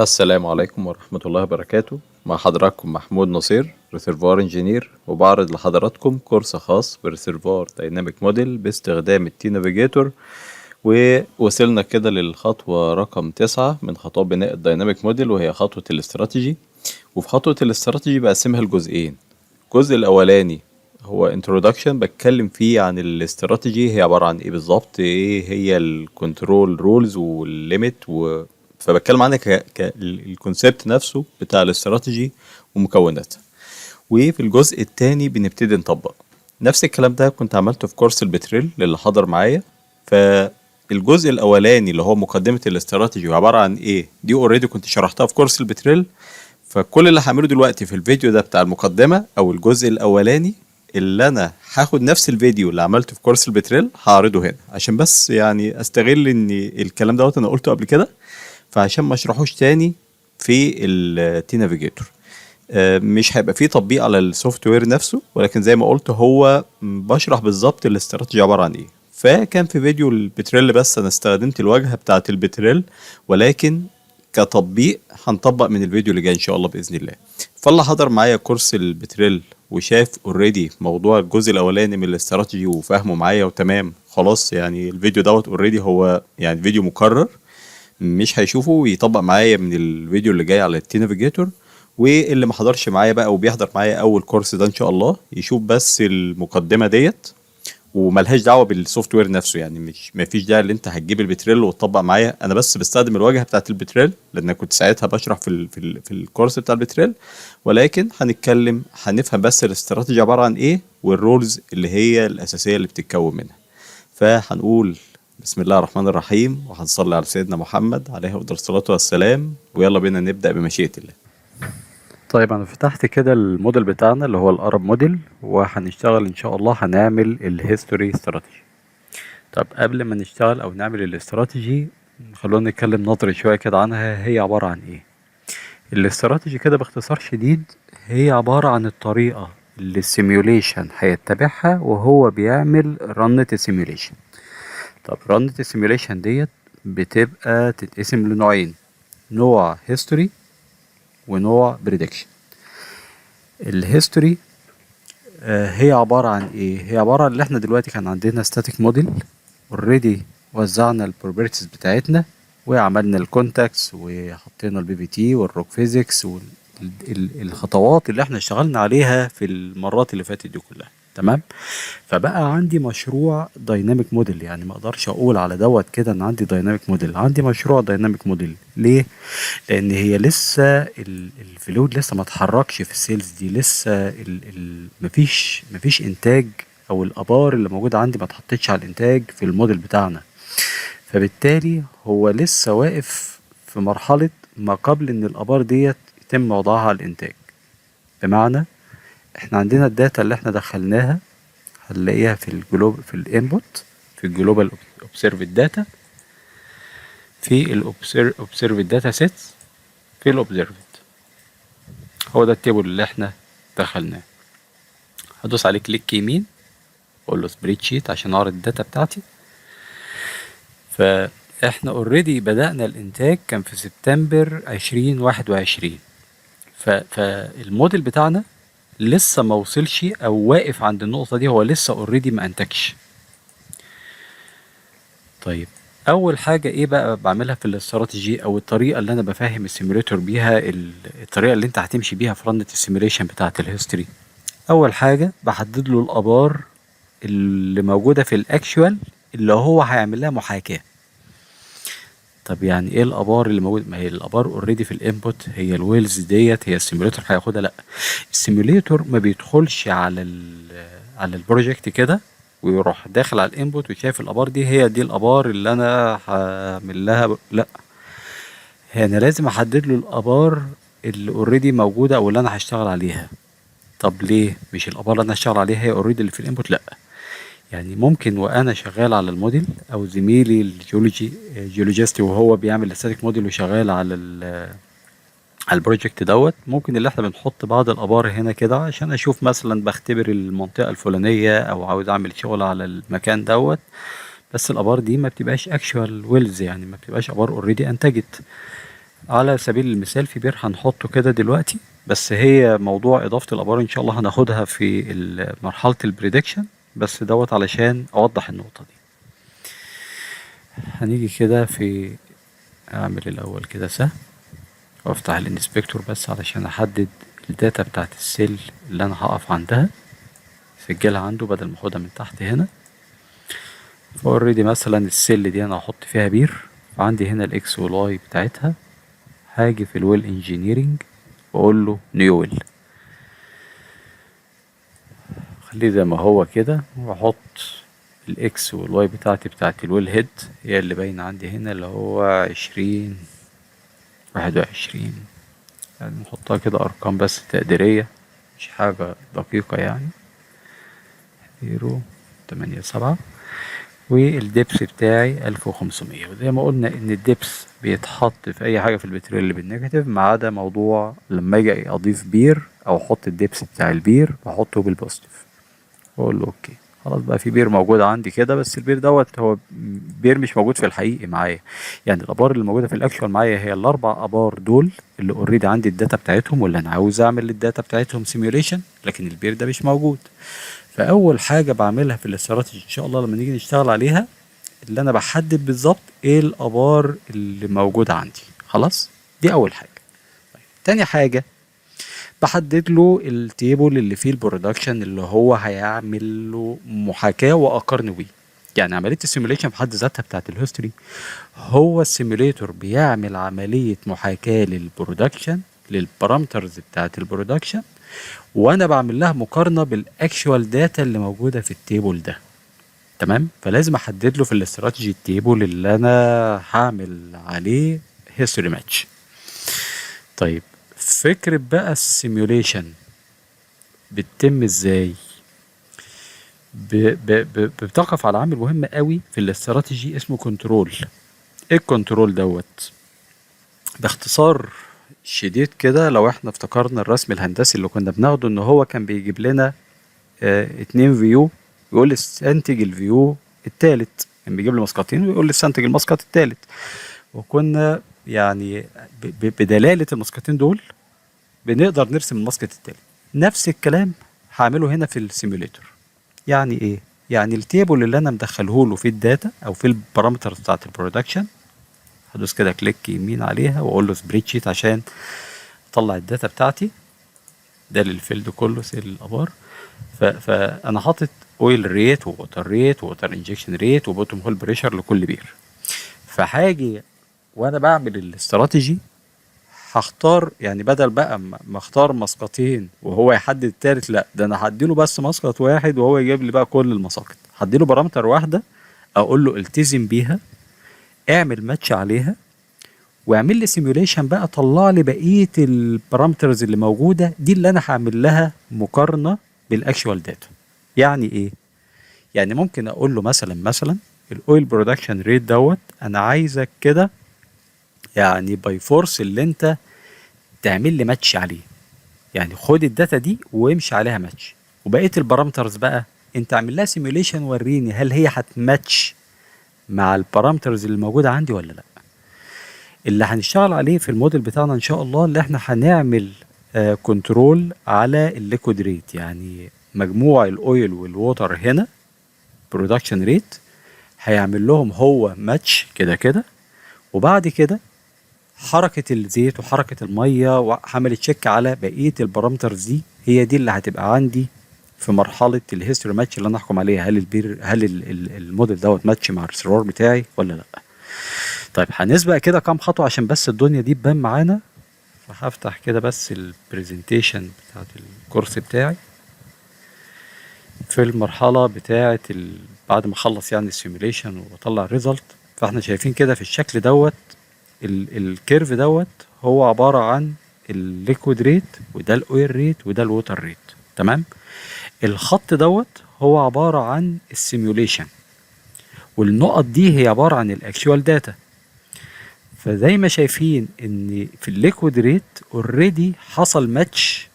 السلام عليكم ورحمة الله وبركاته. مع حضراتكم محمود نصير، ريسيرفوار انجينير، وبعرض لحضراتكم كورس خاص بريسيرفوار دايناميك موديل باستخدام التي نافيجيتور. ووصلنا كده للخطوة رقم 9 من خطوات بناء الدايناميك موديل، وهي خطوة الاستراتيجي. وفي خطوة الاستراتيجي بقسمها لجزئين. الجزء الأولاني هو introduction، بتكلم فيه عن الاستراتيجي هي عبارة عن ايه بالظبط، ايه هي الكنترول رولز والليميت فبتكلم عنها الكونسيبت نفسه بتاع الاستراتيجي ومكوناتها. وفي الجزء التاني بنبتدي نطبق نفس الكلام ده كنت عملته في كورس البتريل للي حضر معايا. فالجزء الاولاني اللي هو مقدمة الاستراتيجي عبارة عن ايه دي اوريدي كنت شرحتها في كورس البتريل. فكل اللي هعمله دلوقتي في الفيديو ده بتاع المقدمة او الجزء الاولاني، اللي انا هاخد نفس الفيديو اللي عملته في كورس البتريل هعرضه هنا، عشان بس يعني استغل ان الكلام دوت انا قلته قبل كده، فعشان ما اشرحوش تاني في التي نافيجيتور. مش هيبقى فيه تطبيق على السوفت وير نفسه، ولكن زي ما قلت هو بشرح بالظبط الاستراتيجي عبارة عن ايه. فكان في فيديو البتريل بس انا استخدمت الواجهة بتاعة البتريل، ولكن كتطبيق هنطبق من الفيديو اللي جاي ان شاء الله باذن الله. فاللي حضر معايا كورس البتريل وشاف اوريدي موضوع الجزء الاولاني من الاستراتيجي وفهمه معايا وتمام خلاص، يعني الفيديو دوت اوريدي هو يعني فيديو مكرر، مش هيشوفه ويطبق معايا من الفيديو اللي جاي على التي نافيجيتور. واللي ما حضرش معايا بقى وبيحضر معايا اول كورس ده ان شاء الله يشوف بس المقدمه ديت، وملهاش دعوه بالسوفت وير نفسه. يعني مش ما فيش داعي ان انت هتجيب البتريل وتطبق معايا، انا بس بستخدم الواجهه بتاعه البتريل لان أنا كنت ساعتها بشرح في الكورس بتاع البتريل. ولكن هنفهم بس الاستراتيجي عباره عن ايه والرولز اللي هي الاساسيه اللي بتتكون منها. فهنقول بسم الله الرحمن الرحيم، وهنصلي على سيدنا محمد عليه افضل الصلاه والسلام، ويلا بينا نبدا بمشيئه الله. طيب انا فتحت كده الموديل بتاعنا اللي هو الارب موديل، وهنشتغل ان شاء الله هنعمل الهيستوري استراتيجي. طب قبل ما نشتغل او نعمل الاستراتيجي، خلونا نتكلم نظري شويه كده عنها. هي عباره عن ايه الاستراتيجي كده باختصار شديد؟ هي عباره عن الطريقه اللي السيميوليشن هيتبعها وهو بيعمل رنة السيميوليشن. طب رنة السيميوليشن ديت بتبقى تتقسم لنوعين: نوع هيستوري ونوع بريدكشن. الهيستوري هي عبارة عن ايه؟ هي عبارة عن اللي احنا دلوقتي كان عندنا ستاتيك موديل اوريدي، وزعنا البروبرتيز بتاعتنا وعملنا الكونتاكتس وحطينا البي بي تي والروك فيزيكس والخطوات اللي احنا اشتغلنا عليها في المرات اللي فاتت دي كلها. تمام. فبقى عندي مشروع دايناميك موديل، يعني ما اقدرش اقول على دوت كده ان عندي دايناميك موديل، عندي مشروع دايناميك موديل. ليه؟ لان هي لسه الفلويد لسه ما اتحركش في السيلز دي، لسه مفيش انتاج، او الابار اللي موجوده عندي ما اتحطتش على الانتاج في الموديل بتاعنا. فبالتالي هو لسه واقف في مرحله ما قبل ان الابار ديت يتم وضعها على الانتاج. بمعنى احنا عندنا الداتا اللي احنا دخلناها هنلاقيها في الانبوت، في الجلوبال اوبسيرفد داتا، في الاوبسيرفد داتا سيتس، في الاوبسيرفد. هو ده التيبل اللي احنا دخلناه. هدوس عليه كليك يمين واقول له سبريد شيت عشان اعرض الداتا بتاعتي. فاحنا اوريدي بدأنا الانتاج كان في سبتمبر 2021. فالموديل بتاعنا لسه ما وصلش او واقف عند النقطة دي، هو لسه اوريدي ما انتجش. طيب اول حاجة ايه بقى بعملها في الاستراتيجي، او الطريقة اللي انا بفهم السيميوليتور بيها، الطريقة اللي انت هتمشي بيها في رنة السيميوليشن بتاعة الهيستوري؟ اول حاجة بحدد له الابار اللي موجودة في الاكشوال اللي هو هيعمل لها محاكاة. طب يعني ايه الابار اللي موجود؟ ما هي الابار اوريدي في الانبوت، هي الويلز ديت هي السيميوليتور هياخدها؟ لا، السيميوليتور ما بيدخلش على البروجكت كده ويروح داخل على الانبوت وشايف الابار دي هي دي الابار اللي انا هعمل لها لا، انا لازم احدد له الابار اللي اوريدي موجوده او اللي انا هشتغل عليها. طب ليه مش الابار اللي انا هشتغل عليها هي اوريدي اللي في الانبوت؟ لا، يعني ممكن وانا شغال على الموديل، او زميلي الجيولوجيست وهو بيعمل الستاتيك موديل وشغال على البروجكت دوت، ممكن اللي احنا بنحط بعض الابار هنا كده عشان اشوف مثلا بختبر المنطقه الفلانيه او عاوز اعمل شغل على المكان دوت. بس الابار دي ما بتبقاش اكشوال ويلز، يعني ما بتبقاش ابار اوريدي انتجت. على سبيل المثال في بير هنحطه كده دلوقتي، بس هي موضوع اضافة الابار ان شاء الله هناخدها في مرحلة البريدكشن، بس دوت علشان اوضح النقطة دي. هنيجي كده في اعمل الاول كده سهم وافتح الانسبكتور بس علشان احدد الداتا بتاعت السيل اللي انا هقف عندها، سجلها عنده بدل ما اخدها من تحت هنا. فاوريدي مثلا السيل دي انا هحط فيها بير، فعندي هنا الاكس والواي بتاعتها. هاجي في الويل انجينيرنج واقول له نيو ويل، خليه زي ما هو كده، واحط الاكس والواي بتاعتي بتاعت الويل هيد هي اللي باينه عندي هنا، اللي هو 20 21. يعني نحطها كده ارقام بس تقديريه، مش حاجه دقيقه يعني. 0.87 والدبس بتاعي 1500. وزي ما قلنا ان الدبس بيتحط في اي حاجه في البترول اللي بالنيجاتيف، ما عدا موضوع لما اجي اضيف بير او احط الدبس بتاع البير بحطه بالبوزيتيف، واقول له اوكي. خلاص بقى في بير موجود عندي كده، بس البير دوت هو بير مش موجود في الحقيقي معايا. يعني الابار اللي موجوده في الاكشوال معايا هي الاربع ابار دول اللي اوريدي عندي الداتا بتاعتهم، واللي انا عاوز اعمل الداتا بتاعتهم سيميوليشن، لكن البير ده مش موجود. فاول حاجه بعملها في الاستراتيجي ان شاء الله لما نيجي نشتغل عليها، اللي انا بحدد بالظبط ايه الابار اللي موجوده عندي. خلاص، دي اول حاجه. تاني حاجه بحدد له التيبل اللي فيه البرودكشن اللي هو هيعمل له محاكاه واقارنه بيه. يعني عمليه السيميوليشن في حد ذاتها بتاعت الهيستوري، هو السيميوليتور بيعمل عمليه محاكاه للبرودكشن، للبارامترز بتاعت البرودكشن، وانا بعمل لها مقارنه بالاكشوال داتا اللي موجوده في التيبل ده. تمام، فلازم احدد له في الاستراتيجي التيبل اللي انا هعمل عليه هيستوري ماتش. طيب، فكرة بقى السيميوليشن بتتم ازاي؟ بتقف على عامل مهم قوي في الاستراتيجي اسمه كنترول. ايه الكنترول دوت؟ باختصار شديد كده، لو احنا افتكرنا الرسم الهندسي اللي كنا بناخده، ان هو كان بيجيب لنا اتنين فيو، يقول لي استنتج الفيو التالت، كان بيجيب لي مسقطين ويقول لي استنتج المسقط التالت. وكنا يعني بدلالة المسقطين دول بنقدر نرسم المسقط التالت. نفس الكلام هعمله هنا في السيموليتور. يعني ايه؟ يعني التيبل اللي انا مدخله له في الداتا او في البارامترز بتاعت البرودكشن، هدوس كده كليك يمين عليها واقول له سبريد شيت عشان اطلع الداتا بتاعتي. ده للفيلد كله سيل الابار. فانا حاطط اويل ريت ووتر ريت ووتر انجكشن ريت وبوتوم هول بريشر لكل بير. فهاجي وانا بعمل الاستراتيجي هختار، يعني بدل بقى ما اختار مسقطين وهو يحدد التالت، لا ده انا هديله بس مسقط واحد وهو يجيب لي بقى كل المساقط. هديله بارامتر واحده اقول له التزم بيها، اعمل ماتش عليها، واعمل لي سيميوليشن بقى، طلع لي بقيه البارامترز اللي موجوده دي اللي انا هعمل لها مقارنه بالاكشوال داتا. يعني ايه؟ يعني ممكن اقول له مثلا الاويل برودكشن ريت دوت انا عايزك كده، يعني باي فورس اللي انت تعمل لي ماتش عليه. يعني خد الداتا دي وامشي عليها ماتش، وبقيه البارامترز بقى انت اعمل لها سيميوليشن، وريني هل هي هتماتش مع البارامترز اللي موجوده عندي ولا لا. اللي هنشتغل عليه في الموديل بتاعنا ان شاء الله، اللي احنا هنعمل كنترول على الليكويد ريت، يعني مجموع الاويل والووتر هنا برودكشن ريت هيعمل لهم هو ماتش كده كده، وبعد كده حركة الزيت وحركة المية وعمل تشيك على بقية البارامترز دي، هي دي اللي هتبقى عندي في مرحلة الهيستوري ماتش اللي انا احكم عليها هل الموديل دوت ماتش مع الريسيرفور بتاعي ولا لا. طيب هنسبق كده كام خطوة عشان بس الدنيا دي تبان معانا. فهفتح كده بس البرزنتيشن بتاعت الكورس بتاعي في المرحلة بتاعت بعد ما اخلص يعني السيميوليشن واطلع الريزلت. فاحنا شايفين كده في الشكل دوت الكيرف دوت هو عبارة عن الليكويد ريت، وده الاويل ريت، وده الووتر ريت. تمام، الخط دوت هو عبارة عن السيميوليشن، والنقط دي هي عبارة عن الاكشوال داتا. فزي ما شايفين ان في الليكويد ريت اوريدي حصل ماتش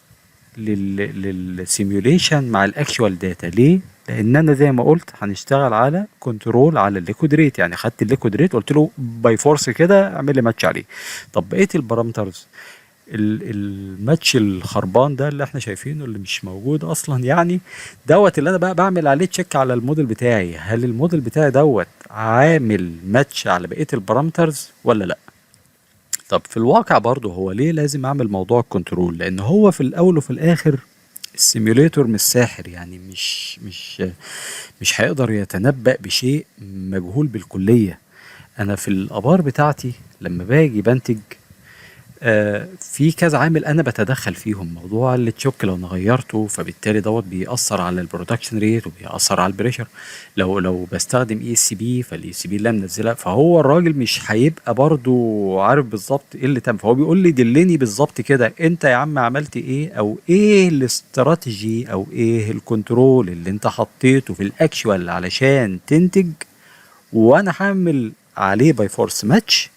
للسيميوليشن مع الاكشوال داتا. ليه؟ لان انا زي ما قلت هنشتغل على كنترول على الليكويد ريت، يعني خدت الليكويد ريت قلت له باي فورس كده اعمل لي ماتش عليه. طب بقيه البارامترز، الماتش الخربان ده اللي احنا شايفينه اللي مش موجود اصلا، يعني دوت اللي انا بقى بعمل عليه تشيك على الموديل بتاعي، هل الموديل بتاعي دوت عامل ماتش على بقيه البارامترز ولا لا. طب في الواقع برضه هو ليه لازم اعمل موضوع الكنترول؟ لان هو في الاول وفي الاخر السيميوليتور مش ساحر، يعني مش هيقدر يتنبأ بشيء مجهول بالكلية. انا في الابار بتاعتي لما باجي بنتج في كذا عامل انا بتدخل فيهم. موضوع التشوك لو انا غيرته فبالتالي دوت بيأثر على البرودكشن ريت وبيأثر على البريشر. لو بستخدم اي اس بي، فالاي اس بي اللي أنا منزلها، فهو الراجل مش هيبقى برضو عارف بالظبط ايه اللي تم، فهو بيقول لي دلني بالظبط كده انت يا عم عملت ايه، او ايه الاستراتيجي او ايه الكنترول اللي انت حطيته في الاكشوال علشان تنتج، وانا هعمل عليه باي فورس ماتش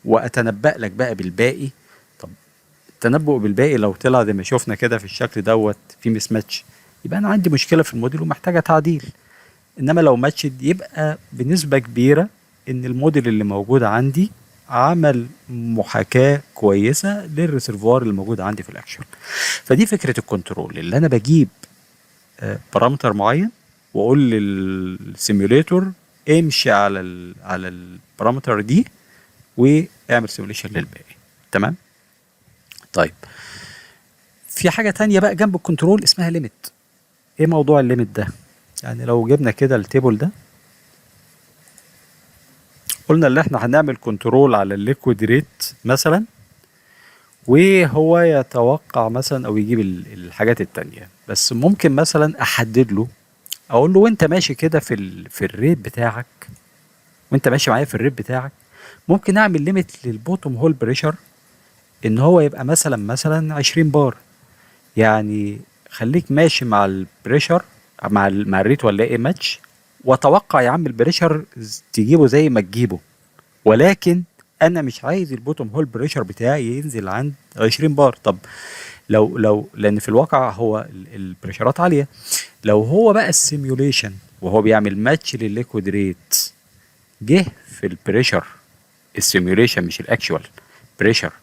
واتنبأ لك بقى بالباقي. طب التنبؤ بالباقي لو طلع زي ما شفنا كده في الشكل دوت في مس ماتش، يبقى انا عندي مشكله في الموديل ومحتاجه تعديل. انما لو ماتشد يبقى بنسبه كبيره ان الموديل اللي موجود عندي عمل محاكاه كويسه للريسيرفوار اللي موجود عندي في الاكشن. فدي فكره الكنترول، اللي انا بجيب بارامتر معين واقول للسيميوليتور امشي على البارامتر دي واعمل سيموليشن للباقي. تمام. طيب في حاجة تانية بقى جنب الكنترول اسمها ليميت. ايه موضوع الليميت ده؟ يعني لو جبنا كده التيبل ده، قلنا اللي احنا هنعمل كنترول على الليكويد ريت مثلا، وهو يتوقع مثلا او يجيب الحاجات التانية، بس ممكن مثلا احدد له، اقول له وانت ماشي كده في الريت بتاعك، وانت ماشي معايا في الريت بتاعك، ممكن اعمل ليميت للبوتوم هول بريشر ان هو يبقى مثلا 20 بار. يعني خليك ماشي مع البريشر مع الريت ولا ايه ماتش، واتوقع يا عم البريشر تجيبه زي ما تجيبه، ولكن انا مش عايز البوتوم هول بريشر بتاعي ينزل عند 20 بار. طب لو لان في الواقع هو البريشرات عاليه، لو هو بقى السيميوليشن وهو بيعمل ماتش للليكويد ريت جه في البريشر، السيميوليشن مش الاكشوال بريشر،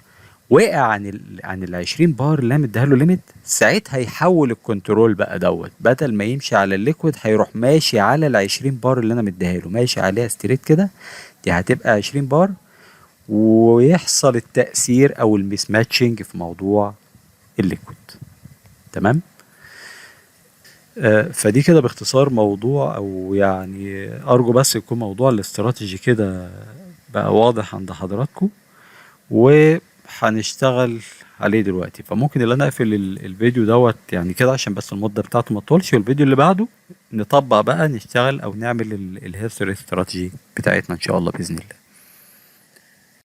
وقع عن ال 20 بار اللي انا مديها له ليميت، ساعتها هيحول الكنترول بقى دوت، بدل ما يمشي على الليكويد هيروح ماشي على ال 20 بار اللي انا مديها له، ماشي عليها ستريت كده، دي هتبقى 20 بار، ويحصل التأثير او الميس ماتشنج في موضوع الليكويد. تمام. فدي كده باختصار موضوع، او يعني ارجو بس يكون موضوع الاستراتيجي كده بقى واضح عند حضراتكم، وهنشتغل عليه دلوقتي. فممكن اللي انا اقفل الفيديو دوت يعني كده عشان بس المدة بتاعته ما تطولش، والفيديو اللي بعده نطبق بقى نشتغل او نعمل الهيستوري استراتيجي بتاعتنا ان شاء الله باذن الله.